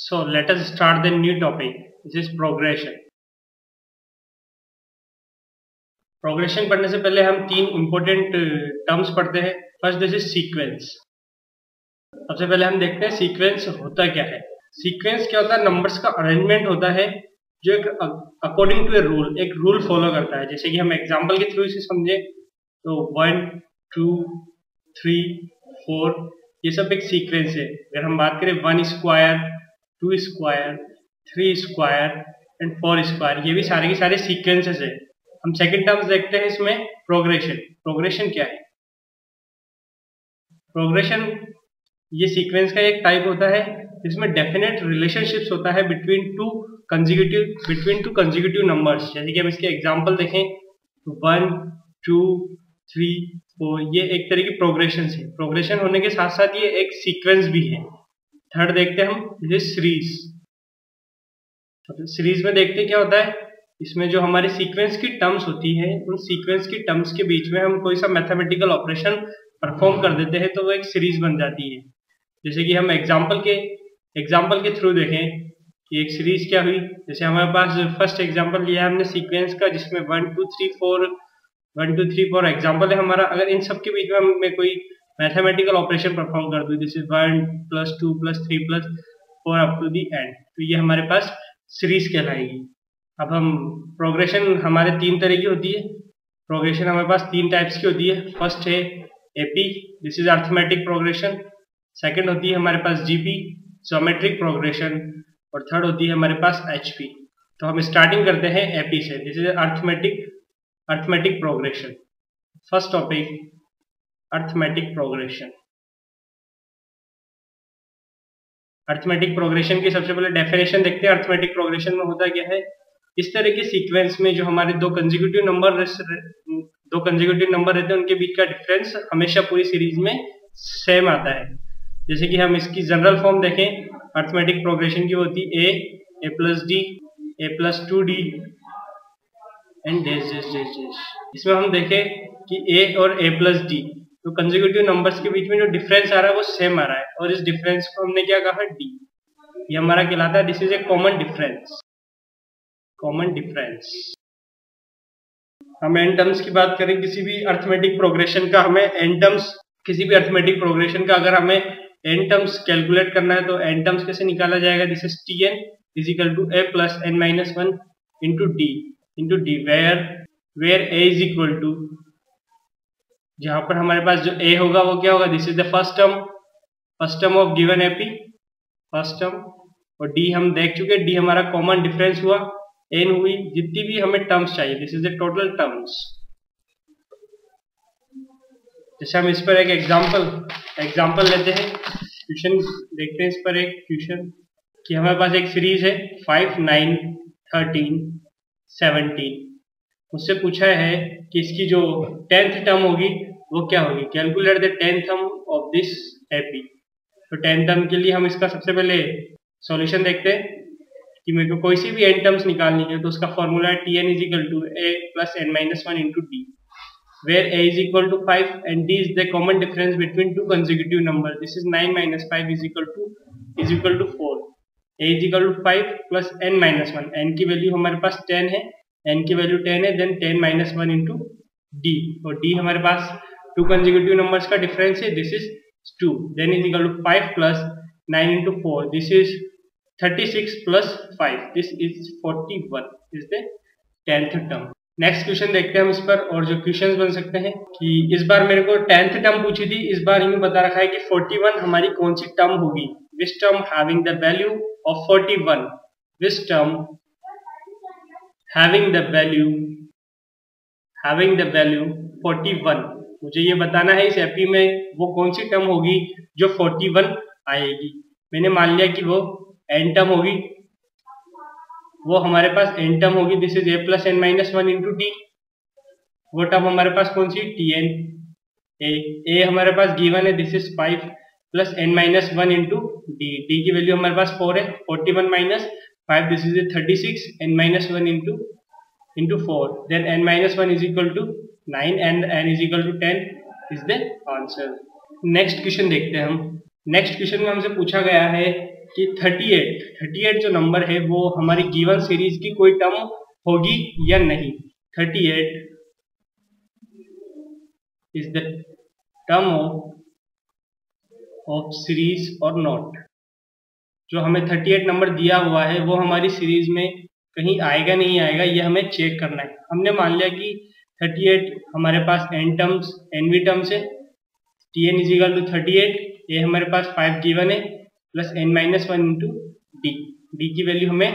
So let us start the new topic. This is progression. Progression पढ़ने से पहले हम तीन इंपॉर्टेंट टर्म्स पढ़ते हैं. First this is sequence. सबसे पहले हम देखते हैं सीक्वेंस होता क्या है. सीक्वेंस क्या होता है? नंबर्स का अरेंजमेंट होता है जो एक अकॉर्डिंग टू ए रूल, एक रूल फॉलो करता है. जैसे कि हम एग्जांपल के थ्रू इसे समझे तो 1 2 3 4 ये सब एक सीक्वेंस है. अगर हम बात करें 1 square 2 square 3 square and 4 square, ये भी सारे के सारे सीक्वेंसेस है. हम सेकंड टर्म्स देखते हैं इसमें प्रोग्रेशन. प्रोग्रेशन क्या है? प्रोग्रेशन ये सीक्वेंस का एक टाइप होता है जिसमें डेफिनेट रिलेशनशिप्स होता है बिटवीन टू कंसेक्यूटिव नंबर्स. जैसे कि हम इसके एग्जांपल देखें तो 1 2 3 4 ये एक तरह की प्रोग्रेशन है. प्रोग्रेशन होने के साथ साथ ये एक सीक्वेंस भी है. थर्ड देखते हैं हम सीरीज. सीरीज में देखते हैं क्या होता है. इसमें जो हमारे सीक्वेंस की टर्म्स होती है उन सीक्वेंस की टर्म्स के बीच में हम कोई सा मैथमेटिकल ऑपरेशन परफॉर्म कर देते हैं तो वो एक सीरीज बन जाती है. जैसे कि हम एग्जांपल के थ्रू देखें कि एक सीरीज क्या हुई. जैसे हमारे पास फर्स्ट एग्जांपल लिया हमने सीक्वेंस का जिसमें 1 2 3 4 एग्जांपल है हमारा. अगर इन सब के बीच में मैं कोई मैथमेटिकल ऑपरेशन परफॉर्म कर दूं जैसे 1 + 2 + 3 + 4 अप टू द एंड, तो ये हमारे पास सीरीज कहलाएगी. अब हम प्रोग्रेशन हमारे तीन तरह की होती है. प्रोग्रेशन हमारे पास तीन टाइप्स की होती है. फर्स्ट है AP, this is arithmetic progression. Second होती है हमारे पास जीपी, ज्योमेट्रिक प्रोग्रेशन. और थर्ड होती है हमारे पास एचपी. तो हम स्टार्टिंग करते हैं एपी से. This is arithmetic progression. First topic arithmetic progression. Arithmetic progression की सबसे पहले डेफिनेशन देखते हैं. अर्थमेटिक प्रोग्रेशन में होता क्या है, इस तरह के सीक्वेंस में जो हमारे दो कंसेक्यूटिव नंबर रहते हैं उनके बीच का डिफरेंस हमेशा पूरी सीरीज में सेम आता है. जैसे कि हम इसकी जनरल फॉर्म देखें अर्थमेटिक प्रोग्रेशन की होती है a + d a + 2d and dash. इसमें हम देखें कि a और a + d तो कंसेक्यूटिव नंबर्स के बीच में जो डिफरेंस आ रहा है वो सेम आ रहा है और इस डिफरेंस को हमने क्या कहा, d. ये हमारा कहलाता है this is a common difference. हम एन टर्म्स की बात करें किसी भी अर्थमेटिक प्रोग्रेशन का, अगर हमें एन टर्म्स कैलकुलेट करना है तो एन टर्म्स कैसे निकाला जाएगा. This is tn = a + n - 1 * d where a is equal to, जहां पर हमारे पास जो a होगा वो क्या होगा, this is the first term of given AP, first term. और d हम देख चुके, d हमारा कॉमन डिफरेंस हुआ, n हुई जितनी भी हमें टर्म्स चाहिए. This is the total terms. जैसे हम इस पर एक एग्जांपल लेते हैं, क्वेश्चन देखते हैं. इस पर एक क्वेश्चन कि हमारे पास एक सीरीज है 5 9 13 17. मुझसे पूछा है कि इसकी जो 10th टर्म होगी वो क्या होगी. Calculate the 10th term of this AP. तो 10th टर्म के लिए हम इसका सबसे पहले सॉल्यूशन देखते हैं कि मेरे को कोई सी भी n टर्म्स निकालनी है तो उसका फॉर्मूला है tn = a + n - 1 * d, where a is equal to 5 and d is the common difference between two consecutive numbers. This is 9 - 5 is equal to 4. a is equal to 5 plus n - 1. n की value हमारे पास 10 है, n की वैल्यू 10 है, then 10 - 1 into d. और d हमारे पास टू कंसेक्यूटिव नंबर्स का डिफरेंस है, this is 2. Then is equal to 5 plus 9 into 4, this is 36 plus 5, this is 41 is the 10th term. Next question देखते हैं हम इस पर. और जो क्वेश्चंस बन सकते हैं कि इस बार मेरे को 10th टर्म पूछी थी, इस बार यूं बता रखा है कि 41 हमारी कौन सी टर्म होगी. Which term having the value of 41, which term having the value 41. मुझे ये बताना है इस एपी में वो कौन सी टर्म होगी जो 41 आएगी. मैंने मान लिया कि वो n टर्म होगी, वो हमारे पास n टर्म होगी. This is a + n - 1 into d. वो टर्म हमारे पास कौन सी, tn. a हमारे पास गिवन है, this is 5 plus n - 1 into d. d की वैल्यू हमारे पास 4 है, 41 - 5, this is 36 n - 1 into 4. then n - 1 is equal to 9 and n is equal to 10 is the answer. Next question देखते हैं हम. नेक्स्ट क्वेश्चन में हमसे पूछा गया है कि 38 जो नंबर है वो हमारी गिवन सीरीज की कोई टर्म होगी या नहीं। 38 is the term of series और नॉट। जो हमें 38 नंबर दिया हुआ है वो हमारी सीरीज में कहीं आएगा नहीं आएगा, ये हमें चेक करना है। हमने मान लिया कि 38 हमारे पास एन वी टर्म्स है, Tn इज इक्वल टू 38, ये हमारे पास 5 गिवन है, प्लस n-1 इंटू डी की वैल्यू हमें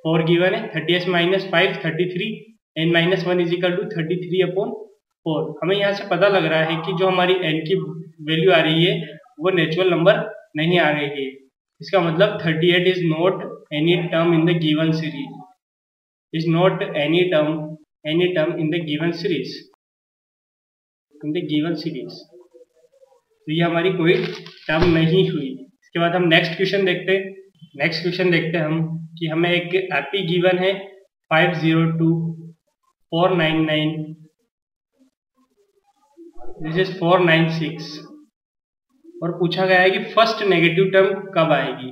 4 गिवन है, 30 minus 5 33, n-1 is equal to 33/4। हमें यहाँ से पता लग रहा है कि जो हमारी n की वैल्यू आ रही है वो नेचुरल नंबर नहीं आ रही है। इसका मतलब 38 is not any term in the given series, is not any term in the given series, तो ये हमारी कोई टर्म नहीं हुई। इसके बाद हम नेक्स्ट क्वेश्चन देखते हैं हम कि हमें एक एपी गिवन है 502 499, दिस इज 496, और पूछा गया है कि फर्स्ट नेगेटिव टर्म कब आएगी।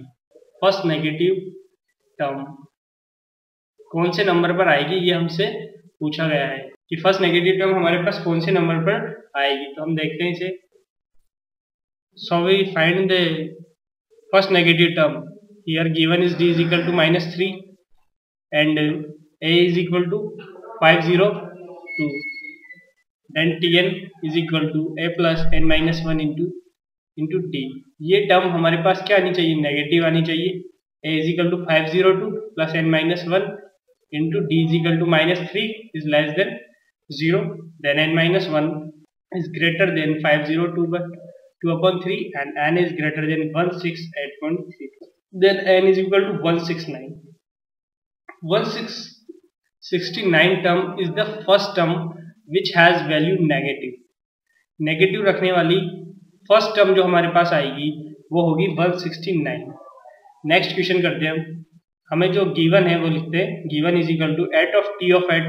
फर्स्ट नेगेटिव टर्म कौन से नंबर पर आएगी, ये हमसे पूछा गया है कि फर्स्ट नेगेटिव टर्म हमारे पास कौन से नंबर पर आएगी। तो हम देखते हैं इसे। So we find the first negative term. Here given is d is equal to -3 and a is equal to 502. Then Tn is equal to a plus n-1 into d. ये टर्म हमारे पास क्या आनी चाहिए, नेगेटिव आनी चाहिए। a is equal to 502 plus n-1 into d is equal to -3 is less than 0. Then n-1 is greater than 502/2/3 and n is greater than 168.3. Then n is equal to 169. 169 term is the first term which has value negative. Negative रखने वाली first term जो हमारे पास आएगी वो होगी 169। Next question करते हैं हमें जो गिवन है वो लिखते हैं। Given is equal to 8 of t of 8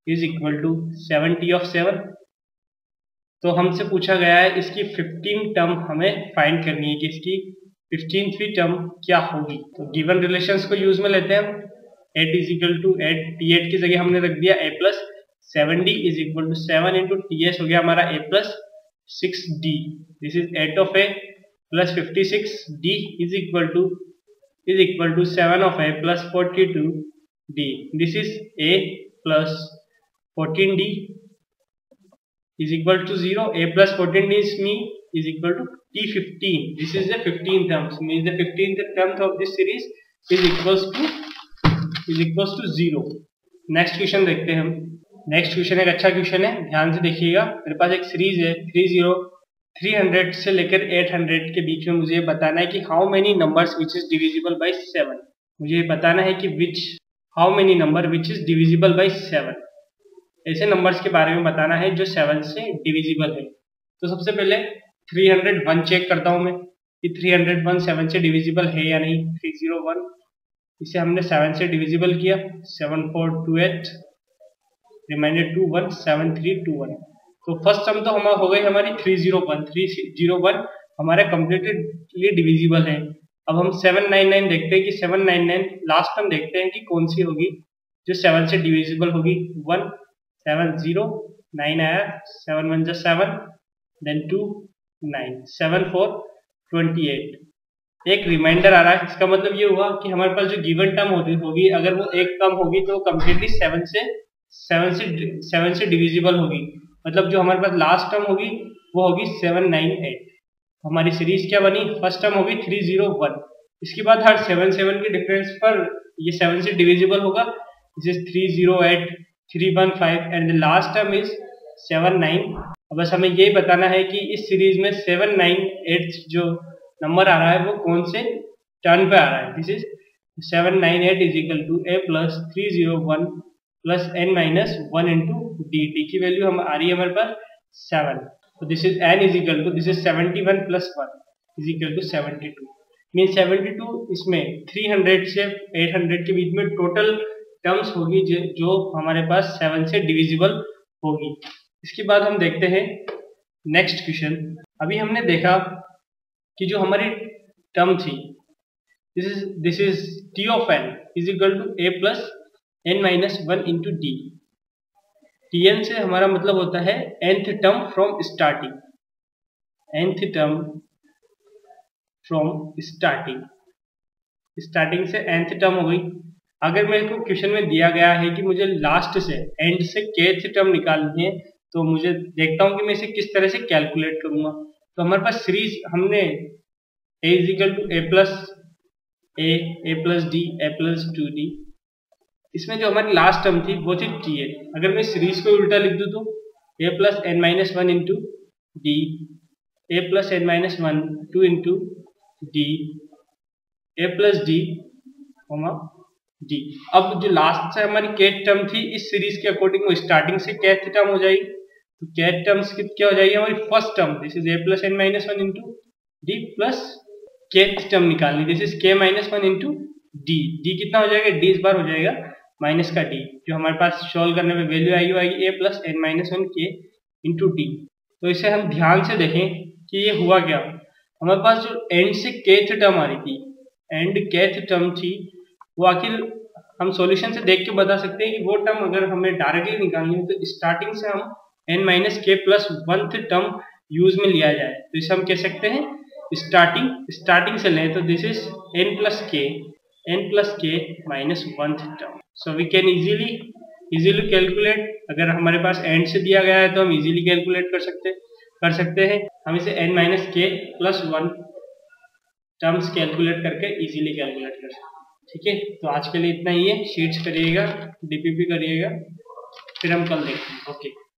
is equal to 7t of 7। तो हमसे पूछा गया है इसकी 15 टर्म हमें फाइंड करनी है कि इसकी 15वीं टर्म क्या होगी। तो गिवन रिलेशंस को यूज में लेते हैं हम। 8 इज इक्वल टू 8, t8 की जगह हमने रख दिया a plus 7d is equal to 7 into ts हो गया हमारा a plus 6d। This is 8 of a plus 56d is equal to 7 of a plus 42d। This is a plus 14d is equal to 0. A plus 14 is equal to T15. This is the 15th term. Means the 15th term of this series is equals to 0. Next question देखते हैं हम। Next question एक अच्छा question है, ध्यान से देखिएगा। मेरे पास एक सीरीज है 300 से लेकर 800 के बीच में मुझे बताना है कि how many numbers which is divisible by 7। मुझे बताना है कि how many number which is divisible by 7। ऐसे नंबर्स के बारे में बताना है जो 7 से डिविजिबल है। तो सबसे पहले 301 चेक करता हूं मैं कि 301 7 से डिविजिबल है या नहीं। 301 इसे हमने 7 से डिविजिबल किया, 7428 रिमाइंडर 21 7321। तो फर्स्ट टर्म तो हमारा हो गई हमारी 301 हमारा कंप्लीटली डिविजिबल है। अब हम 799 देखते हैं कि 799 लास्ट टर्म देखते हैं कि कौन सी होगी जो 7 से डिविजिबल होगी। 1 7 0 9 आया, 7 1 जा 7, देन 2 9 7 4 28। एक रिमाइंडर आ रहा है, इसका मतलब ये हुआ कि हमारे पास जो गिवन टर्म होगी अगर वो एक कम होगी तो कम्प्लीटली 7 से डिविजिबल होगी। मतलब जो हमारे पास लास्ट टर्म होगी वो होगी 798। हमारी सीरीज क्या बनी, फर्स्ट टर्म होगी 301। इसके बाद हर 7 के डिफरेंस पर ये 7 से डिविजिबल होगा। This is 308 315 and the last term is 79। बस हमें यही बताना है कि इस सीरीज में 798 जो नंबर आ रहा है वो कौन से टर्न पे आ रहा है। This is 798 is equal to a plus 301 plus n-1 into D की वैल्यू हम आ रही है हमारे पास 7। तो this is n is equal to this is 71 plus 1 is equal to 72। Mean 72 इसमें 300 से 800 के बीच में टोटल टर्म्स होगी जो हमारे पास 7 से डिविजिबल होगी। इसके बाद हम देखते हैं नेक्स्ट क्वेश्चन। अभी हमने देखा कि जो हमारी टर्म थी this is t of n is equal to a plus n minus 1 into d। tn से हमारा मतलब होता है nth term from starting, nth term from starting, starting से nth टर्म हो गई। अगर मेरे को क्वेश्चन में दिया गया है कि मुझे लास्ट से एंड से kth टर्म निकालनी है, तो मुझे देखता हूं कि मैं इसे किस तरह से कैलकुलेट करूंगा। तो हमारे पास सीरीज हमने a is equal to a plus d a plus 2d, इसमें जो हमारी लास्ट टर्म थी वो थी tn। अगर मैं सीरीज को उल्टा लिख दूं तो a plus n minus 1 into D, a plus n minus 1 2 into D, a plus D D. अब जो लास्ट से हमारी kth टर्म थी इस सीरीज के अकॉर्डिंग वो स्टार्टिंग से kth टर्म हो जाएगी। तो kth टर्म्स क्या हो जाएगी हमारी first term, this is a plus n minus 1 into d plus kth term निकालनी, this is k minus 1 into d. D कितना हो जाएगा, डी इस बार हो जाएगा माइनस का डी, जो हमारे पास सोल्व करने में वैल्यू आएगी a plus n minus 1 k into D. तो इसे हम ध्यान से देखें कि ये हुआ क्या। हमारे पास जो एंड से kth टर्म आ रही थी, एंड kth टर्म थी, वो आखिर हम सॉल्यूशन से देख के बता सकते हैं कि वो टर्म अगर हमें डायरेक्टली निकालनी है तो स्टार्टिंग से हम n माइनस के प्लस 1th टर्म यूज में लिया जाए। तो इसे हम कह सकते हैं स्टार्टिंग से लें तो this is n plus k minus 1th term. So we can easily calculate. अगर हमारे पास एंड से दिया गया है तो हम इजीली कैलकुलेट कर सकते हैं। हम इसे n माइनस के प्लस 1 टर्म्स कैलकुलेट करके इजीली कैलकुलेट कर सकते हैं। ठीक है, तो आज के लिए इतना ही है। शीट्स करिएगा, डीपीपी करिएगा, फिर हम कल देखते हैं। ओके।